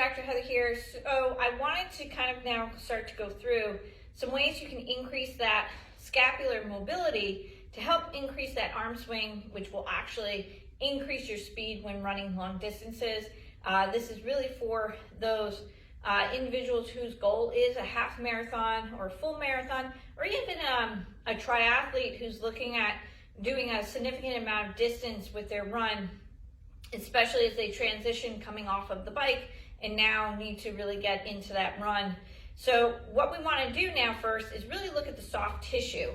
Dr. Heather here. So I wanted to kind of now start to go through some ways you can increase that scapular mobility to help increase that arm swing, which will actually increase your speed when running long distances. This is really for those individuals whose goal is a half marathon or a full marathon, or even a triathlete who's looking at doing a significant amount of distance with their run, especially as they transition coming off of the bike and now need to really get into that run. So what we want to do now first is really look at the soft tissue.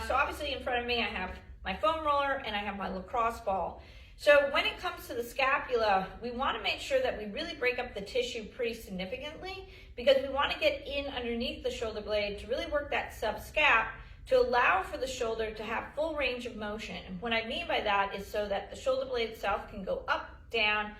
So obviously in front of me I have my foam roller and I have my lacrosse ball. So when it comes to the scapula, we want to make sure that we really break up the tissue pretty significantly, because we want to get in underneath the shoulder blade to really work that subscap to allow for the shoulder to have full range of motion. And what I mean by that is so that the shoulder blade itself can go up, down,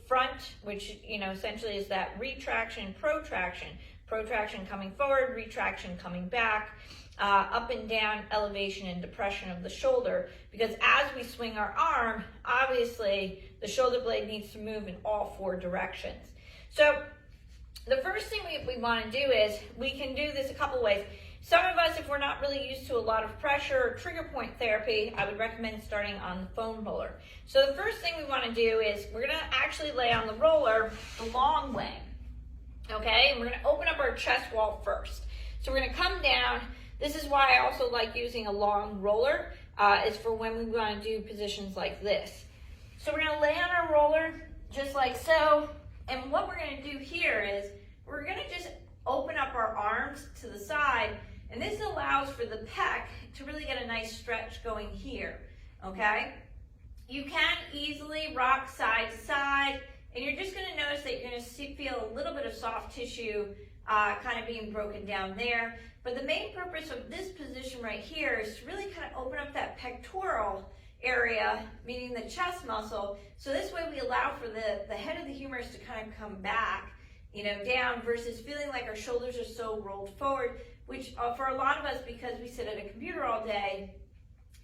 front, which essentially is that retraction, protraction. Protraction coming forward, retraction coming back, up and down, elevation and depression of the shoulder. Because as we swing our arm, obviously the shoulder blade needs to move in all four directions. So the first thing we want to do is, we can do this a couple ways. Some of us, if we're not really used to a lot of pressure or trigger point therapy, I would recommend starting on the foam roller. So the first thing we want to do is, we're going to actually lay on the roller the long way. Okay, and we're going to open up our chest wall first. So we're going to come down. This is why I also like using a long roller, is for when we want to do positions like this. So we're going to lay on our roller just like so. And what we're going to do here is, we're going to just open up our arms to the side. And this allows for the pec to really get a nice stretch going here. Okay, you can easily rock side to side. And you're just going to notice that you're going to feel a little bit of soft tissue kind of being broken down there. But the main purpose of this position right here is to really kind of open up that pectoral area, meaning the chest muscle. So this way we allow for the head of the humerus to kind of come back, down, versus feeling like our shoulders are so rolled forward, which for a lot of us, because we sit at a computer all day,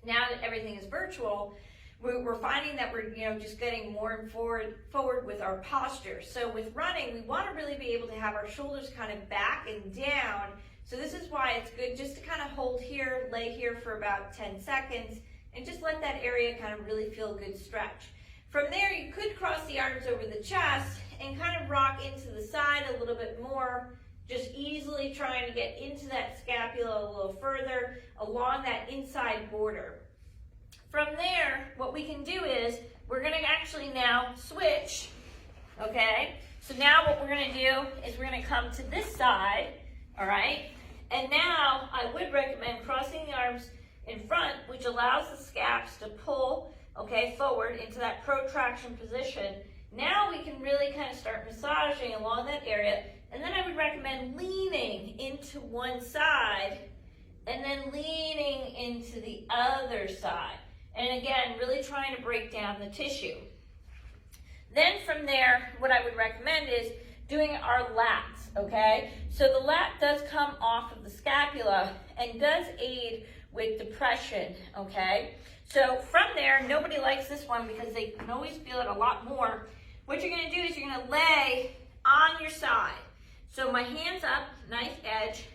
now that everything is virtual, we're finding that we're just getting more and forward with our posture. So with running, we want to really be able to have our shoulders kind of back and down. So this is why it's good just to kind of hold here, lay here for about 10 seconds, and just let that area kind of really feel a good stretch. From there, you could cross the arms over the chest and kind of rock into the side a little bit more, just easily trying to get into that scapula a little further along that inside border. From there, what we can do is, we're going to actually now switch, okay? So now what we're going to do is, we're going to come to this side, all right? And now I would recommend crossing the arms in front, which allows the scaps to pull, okay, forward into that protraction position. Now we can really kind of start massaging along that area. And then I would recommend leaning into one side and then leaning into the other side. And again, really trying to break down the tissue. Then from there, what I would recommend is doing our lats, okay? So the lat does come off of the scapula and does aid with depression, okay? So from there, nobody likes this one because they can always feel it a lot more. What you're gonna do is, you're gonna lay on your side. So my hand's up, nice edge.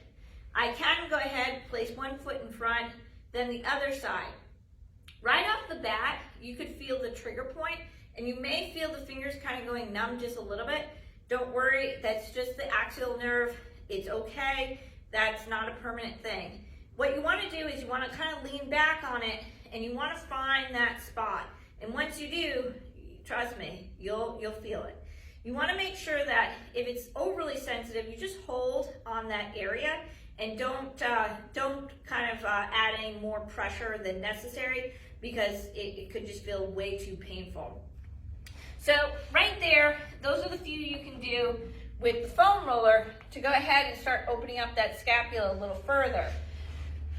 I can go ahead, place one foot in front, then the other side. Right off the bat, you could feel the trigger point, and you may feel the fingers kind of going numb just a little bit. Don't worry, that's just the axial nerve. It's okay, that's not a permanent thing. What you want to do is, you want to kind of lean back on it, and you want to find that spot. And once you do, trust me, you'll feel it. You want to make sure that if it's overly sensitive, you just hold on that area, and don't kind of add any more pressure than necessary, because it could just feel way too painful. So right there, those are the few you can do with the foam roller to go ahead and start opening up that scapula a little further.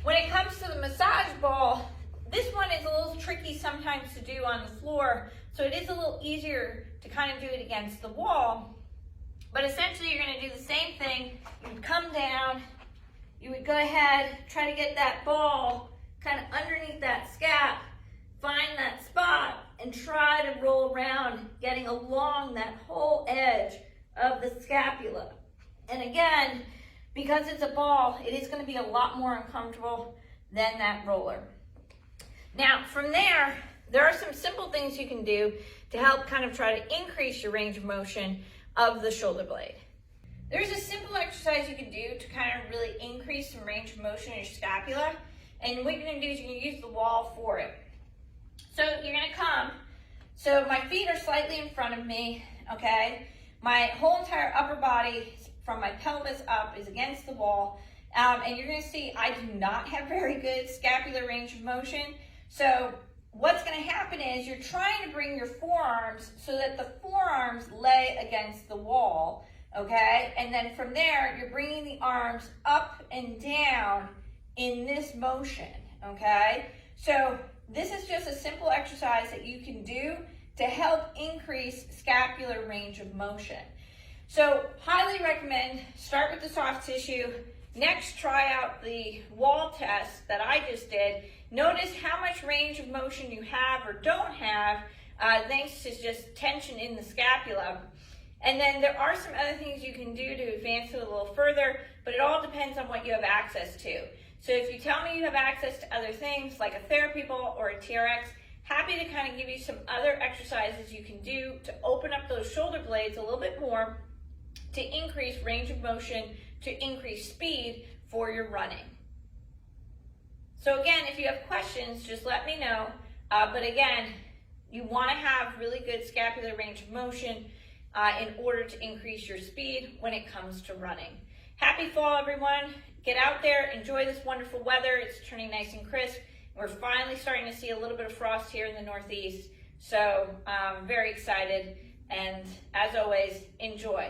When it comes to the massage ball, this one is a little tricky sometimes to do on the floor, so it is a little easier to kind of do it against the wall. But essentially, you're going to do the same thing. You would come down, you would go ahead, try to get that ball kind of underneath that scap, find that spot, and try to roll around, getting along that whole edge of the scap. scapula. And again, because it's a ball, it is going to be a lot more uncomfortable than that roller. Now, from there are some simple things you can do to help kind of try to increase your range of motion of the shoulder blade. There's a simple exercise you can do to kind of really increase some range of motion in your scapula. And what you're going to do is you're going to use the wall for it. So you're going to come. So my feet are slightly in front of me, okay? My whole entire upper body from my pelvis up is against the wall. And you're going to see I do not have very good scapular range of motion. So what's going to happen is you're trying to bring your forearms so that the forearms lay against the wall, okay? And then from there, you're bringing the arms up and down in this motion, okay? So this is just a simple exercise that you can do to help increase scapular range of motion. So highly recommend, start with the soft tissue. Next, try out the wall test that I just did. Notice how much range of motion you have or don't have thanks to just tension in the scapula. And then there are some other things you can do to advance it a little further, but it all depends on what you have access to. So if you tell me you have access to other things like a therapy ball or a TRX, happy to kind of give you some other exercises you can do to open up those shoulder blades a little bit more to increase range of motion, to increase speed for your running. So again, if you have questions, just let me know. But again, you want to have really good scapular range of motion in order to increase your speed when it comes to running. Happy fall, everyone. Get out there, enjoy this wonderful weather. It's turning nice and crisp. We're finally starting to see a little bit of frost here in the Northeast. So I'm very excited. And as always, enjoy.